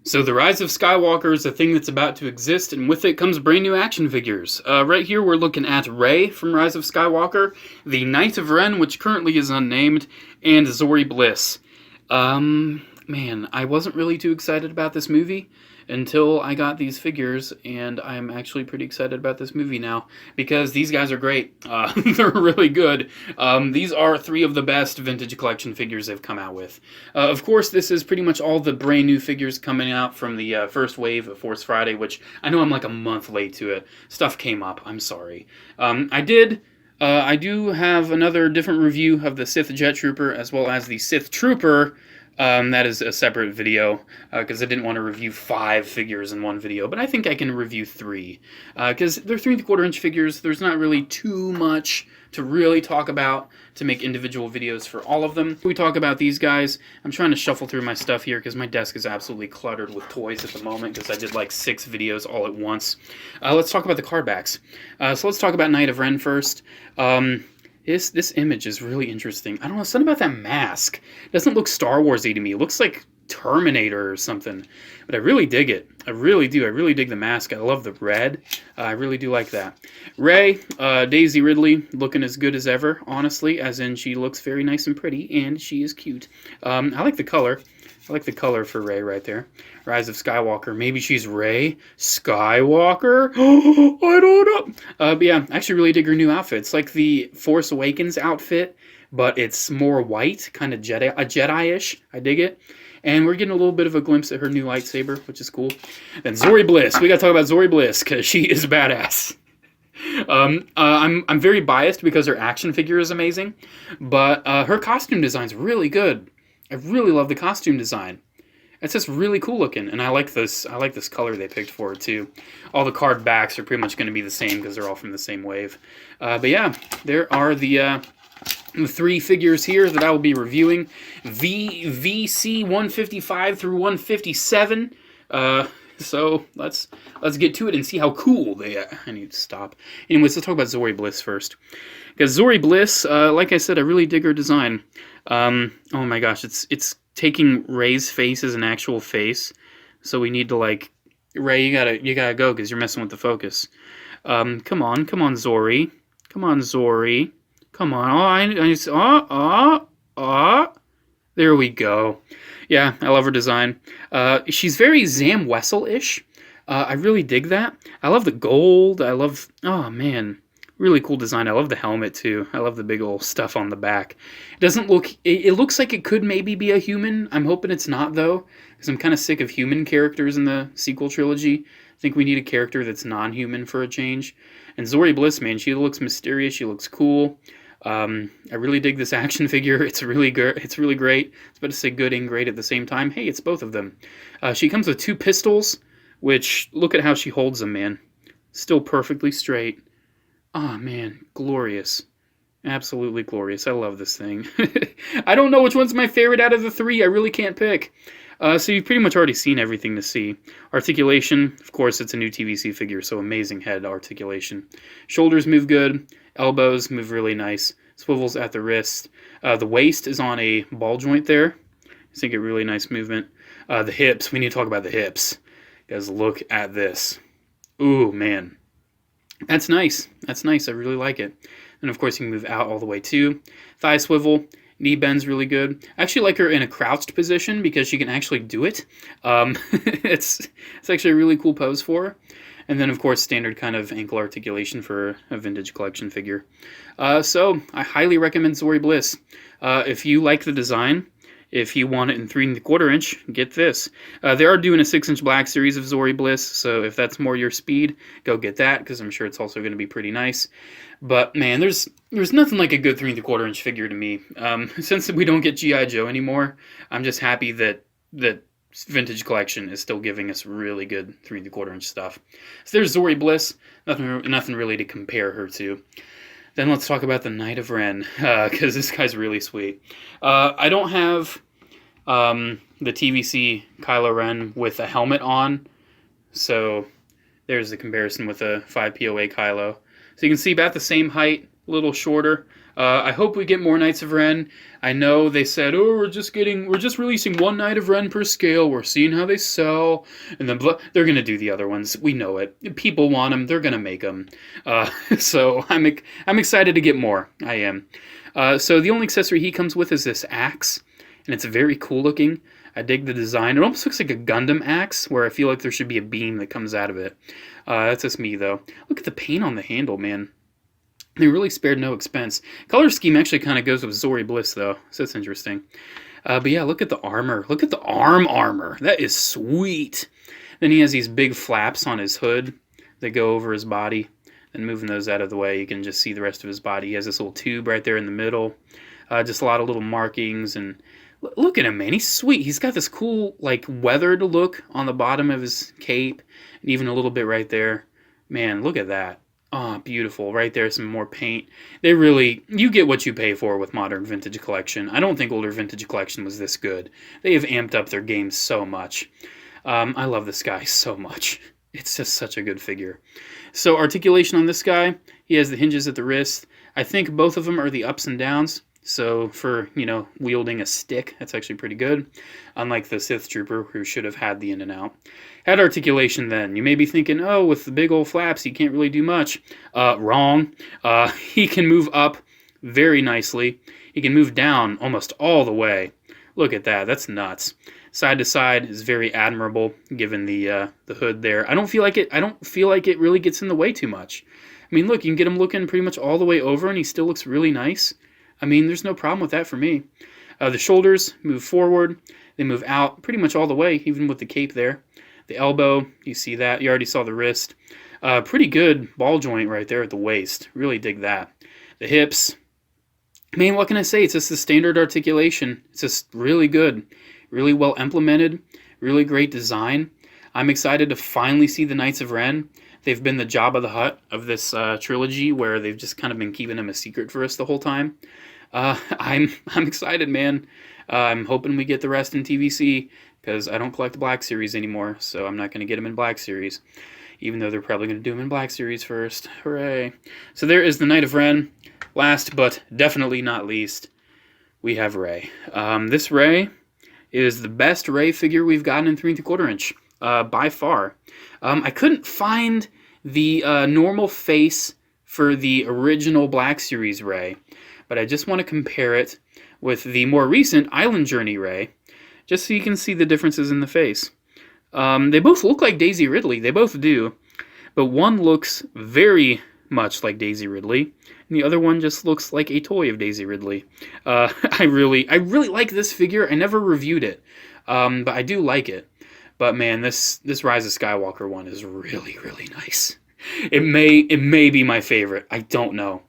So the Rise of Skywalker is a thing that's about to exist, and with it comes brand new action figures. Right here we're looking at Rey from Rise of Skywalker, the Knight of Ren, which currently is unnamed, and Zorii Bliss. Man, I wasn't really too excited about this movie until I got these figures, and I'm actually pretty excited about this movie now, because these guys are great. They're really good. These are three of the best vintage collection figures they've come out with. Of course, this is pretty much all the brand new figures coming out from the first wave of Force Friday, which I know I'm like a month late to it. Stuff came up, I'm sorry. I do have another different review of the Sith Jet Trooper, as well as the Sith Trooper. That is a separate video, because I didn't want to review 5 figures in one video, but I think I can review 3, because they're 3 1/4 inch figures. There's not really too much to really talk about to make individual videos for all of them. We talk about these guys. I'm trying to shuffle through my stuff here, because my desk is absolutely cluttered with toys at the moment, because I did like 6 videos all at once. Let's talk about the card backs. So let's talk about Knight of Ren first. This image is really interesting. I don't know, something about that mask. It doesn't look Star Wars-y to me. It looks like Terminator or something. But I really dig it. I really do. I really dig the mask. I love the red. I really do like that. Rey, Daisy Ridley, looking as good as ever, honestly. As in, she looks very nice and pretty, and she is cute. I like the color. I like the color for Rey right there. Rise of Skywalker. Maybe she's Rey Skywalker? I don't know. But yeah, I actually really dig her new outfit. It's like the Force Awakens outfit, but it's more white, kind of Jedi-ish. I dig it. And we're getting a little bit of a glimpse at her new lightsaber, which is cool. Then Zorii Bliss. We gotta talk about Zorii Bliss, because she is badass. I'm very biased because her action figure is amazing, but her costume design's really good. I really love the costume design. It's just really cool looking, and I like this color they picked for it too. All the card backs are pretty much going to be the same because they're all from the same wave. But yeah, there are the 3 figures here that I will be reviewing. VC 155 through 157. So let's get to it and see how cool they are. I need to stop. Anyways, let's talk about Zorii Bliss first. Because Zorii Bliss, like I said, I really dig her design. Oh my gosh, it's taking Rey's face as an actual face. So we need to, like, Rey, you gotta go because you're messing with the focus. Come on, Zorii. Come on, Zorii. Come on. There we go. Yeah, I love her design. She's very Zam Wessel-ish. I really dig that. I love the gold. Oh man, really cool design. I love the helmet too. I love the big old stuff on the back. It looks like it could maybe be a human. I'm hoping it's not though, because I'm kind of sick of human characters in the sequel trilogy. I think we need a character that's non-human for a change. And Zorii Bliss, man, she looks mysterious. She looks cool. I really dig this action figure. It's really good. It's really great. It's about to say good and great at the same time. Hey, it's both of them. She comes with 2 pistols, which, look at how she holds them, man. Still perfectly straight. Oh, man, glorious. Absolutely glorious. I love this thing. I don't know which one's my favorite out of the 3. I really can't pick. So you've pretty much already seen everything to see. Articulation, of course, it's a new TVC figure, so amazing head articulation. Shoulders move good. Elbows move really nice. Swivels at the wrist. The waist is on a ball joint there. I think a really nice movement. The hips, we need to talk about the hips. Guys, look at this. Ooh, man. That's nice. That's nice. I really like it. And of course, you can move out all the way too. Thigh swivel. Knee bend's really good. I actually like her in a crouched position because she can actually do it. It's actually a really cool pose for her. And then, of course, standard kind of ankle articulation for a vintage collection figure. So I highly recommend Zorii Bliss. If you like the design, if you want it in 3 1/4 inch, get this. They are doing a 6-inch black series of Zorii Bliss, so if that's more your speed, go get that, because I'm sure it's also going to be pretty nice. But man, there's nothing like a good 3 1/4 inch figure to me. Since we don't get G.I. Joe anymore, I'm just happy that vintage collection is still giving us really good 3 1/4 inch stuff. So there's Zorii Bliss. Nothing really to compare her to. Then let's talk about the Knight of Ren, because this guy's really sweet. I don't have the TVC Kylo Ren with a helmet on, so there's the comparison with a 5 POA Kylo. So you can see about the same height, a little shorter. I hope we get more Knights of Ren. I know they said, oh, we're just releasing one Knight of Ren per scale. We're seeing how they sell, and then they're gonna do the other ones. We know it. People want them. They're gonna make them. So I'm excited to get more. I am. So the only accessory he comes with is this axe, and it's very cool looking. I dig the design. It almost looks like a Gundam axe, where I feel like there should be a beam that comes out of it. That's just me, though. Look at the paint on the handle, man. They really spared no expense. Color scheme actually kind of goes with Zorii Bliss, though, so that's interesting. But yeah, look at the armor. Look at the armor. That is sweet. Then he has these big flaps on his hood that go over his body. And moving those out of the way, you can just see the rest of his body. He has this little tube right there in the middle. Just a lot of little markings. And look at him, man. He's sweet. He's got this cool, like, weathered look on the bottom of his cape. And even a little bit right there. Man, look at that. Oh, beautiful. Right there, some more paint. You get what you pay for with modern vintage collection. I don't think older vintage collection was this good. They have amped up their game so much. I love this guy so much. It's just such a good figure. So articulation on this guy, he has the hinges at the wrist. I think both of them are the ups and downs. So for, wielding a stick, that's actually pretty good. Unlike the Sith Trooper, who should have had the in and out. Had articulation then. You may be thinking, oh, with the big old flaps, he can't really do much. Wrong. He can move up very nicely. He can move down almost all the way. Look at that. That's nuts. Side to side is very admirable, given the hood there. I don't feel like it really gets in the way too much. I mean, look, you can get him looking pretty much all the way over, and he still looks really nice. I mean, there's no problem with that for me. The shoulders move forward. They move out pretty much all the way, even with the cape there. The elbow, you see that. You already saw the wrist. Pretty good ball joint right there at the waist. Really dig that. The hips. Man, what can I say? It's just the standard articulation. It's just really good. Really well implemented. Really great design. I'm excited to finally see the Knights of Ren. They've been the Jabba the Hutt of this trilogy, where they've just kind of been keeping them a secret for us the whole time. I'm excited, man. I'm hoping we get the rest in TVC, because I don't collect the Black Series anymore, so I'm not going to get them in Black Series, even though they're probably going to do them in Black Series first. Hooray. So there is the Knight of Ren. Last, but definitely not least, we have Rey. This Rey is the best Rey figure we've gotten in 3 3/4 inch, by far. I couldn't find the normal face for the original Black Series Rey, but I just want to compare it with the more recent Island Journey Rey, just so you can see the differences in the face. They both look like Daisy Ridley, they both do, but one looks very much like Daisy Ridley, and the other one just looks like a toy of Daisy Ridley. I really like this figure. I never reviewed it, but I do like it. But man, this Rise of Skywalker one is really, really nice. It may be my favorite. I don't know.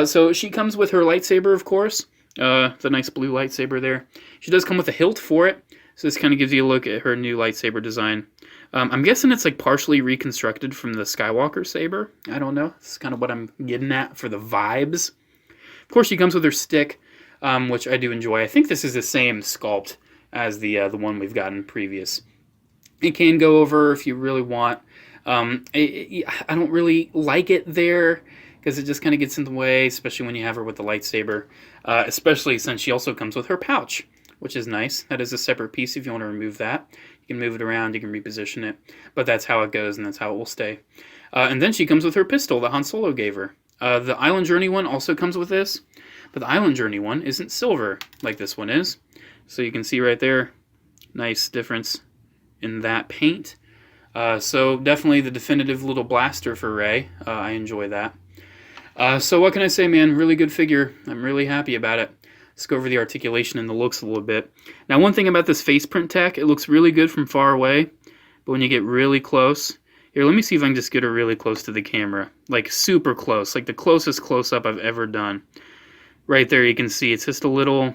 So she comes with her lightsaber, of course. The nice blue lightsaber there. She does come with a hilt for it, so this kind of gives you a look at her new lightsaber design. I'm guessing it's like partially reconstructed from the Skywalker saber. I don't know. This is kind of what I'm getting at for the vibes. Of course, she comes with her stick, which I do enjoy. I think this is the same sculpt as the one we've gotten previous. It can go over if you really want. I don't really like it there, because it just kind of gets in the way, especially when you have her with the lightsaber, especially since she also comes with her pouch, which is nice. That is a separate piece if you want to remove that. You can move it around, you can reposition it, but that's how it goes, and that's how it will stay. And then she comes with her pistol that Han Solo gave her. The Island Journey one also comes with this, but the Island Journey one isn't silver like this one is. So you can see right there, nice difference in that paint. So definitely the definitive little blaster for Rey. I enjoy that. So what can I say, man? Really good figure. I'm really happy about it. Let's go over the articulation and the looks a little bit. Now, one thing about this face print tech, it looks really good from far away, but when you get really close, here, let me see if I can just get her really close to the camera. Like, super close. Like, the closest close-up I've ever done. Right there, you can see it's just a little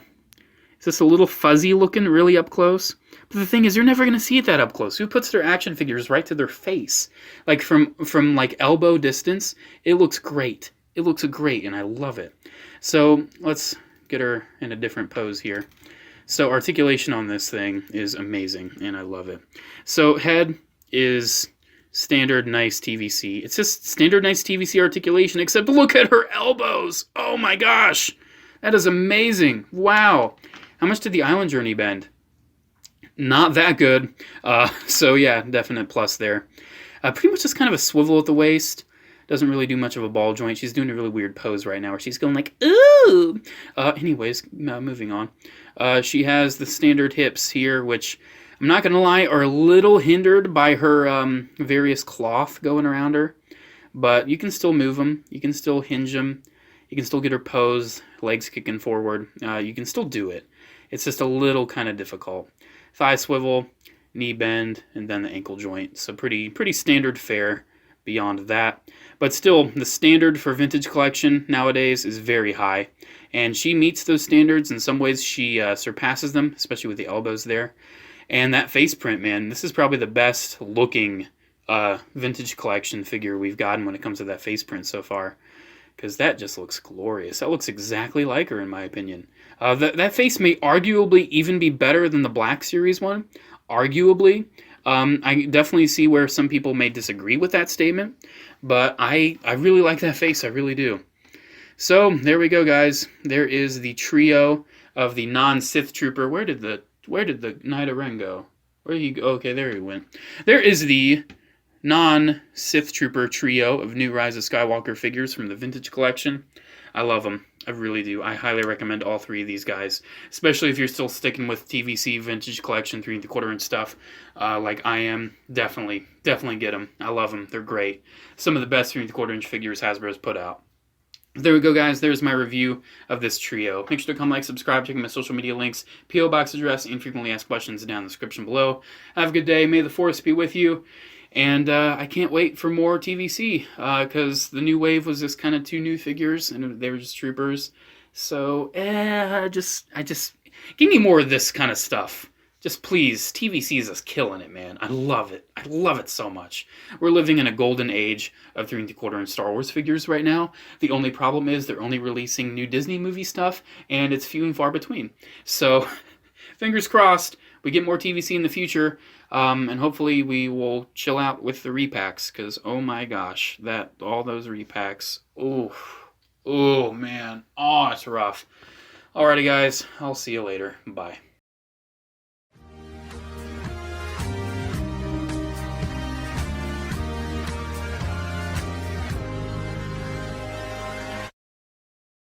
fuzzy looking, really up close. But the thing is, you're never going to see it that up close. Who puts their action figures right to their face? Like, from like, elbow distance, it looks great. It looks great, and I love it. So, let's get her in a different pose here. So, articulation on this thing is amazing, and I love it. So, head is Standard nice TVC. It's just standard nice TVC articulation, except look at her elbows. Oh my gosh. That is amazing. Wow. How much did the Island Journey bend? Not that good. So yeah, definite plus there. Pretty much just kind of a swivel at the waist. Doesn't really do much of a ball joint. She's doing a really weird pose right now where she's going like, ooh! Anyways, moving on. She has the standard hips here, which I'm not going to lie, are a little hindered by her various cloth going around her. But you can still move them. You can still hinge them. You can still get her pose, legs kicking forward. You can still do it. It's just a little kind of difficult. Thigh swivel, knee bend, and then the ankle joint. So pretty standard fare beyond that. But still, the standard for vintage collection nowadays is very high. And she meets those standards. In some ways, she surpasses them, especially with the elbows there. And that face print, man, this is probably the best looking vintage collection figure we've gotten when it comes to that face print so far. Because that just looks glorious. That looks exactly like her, in my opinion. That face may arguably even be better than the Black Series one. Arguably. I definitely see where some people may disagree with that statement. But I really like that face. I really do. So, there we go, guys. There is the trio of the non-Sith Trooper. Where did the Knight of Ren go? Where did he go? Okay, there he went. There is the non-Sith Trooper trio of new Rise of Skywalker figures from the vintage collection. I love them. I really do. I highly recommend all three of these guys, especially if you're still sticking with TVC vintage collection 3 3/4 inch stuff like I am. Definitely get them. I love them. They're great. Some of the best 3 3/4 inch figures Hasbro's put out. There we go, guys. There's my review of this trio. Make sure to come like, subscribe, check my social media links, P.O. Box address, and frequently asked questions down in the description below. Have a good day. May the Force be with you. And I can't wait for more TVC because the new wave was just kind of 2 new figures and they were just troopers. So I just give me more of this kind of stuff. Just please, TVC is just killing it, man. I love it. I love it so much. We're living in a golden age of 3 3/4 inch Star Wars figures right now. The only problem is they're only releasing new Disney movie stuff, and it's few and far between. So, fingers crossed, we get more TVC in the future, and hopefully we will chill out with the repacks, because oh my gosh, all those repacks, oh man, oh, it's rough. Alrighty guys, I'll see you later. Bye.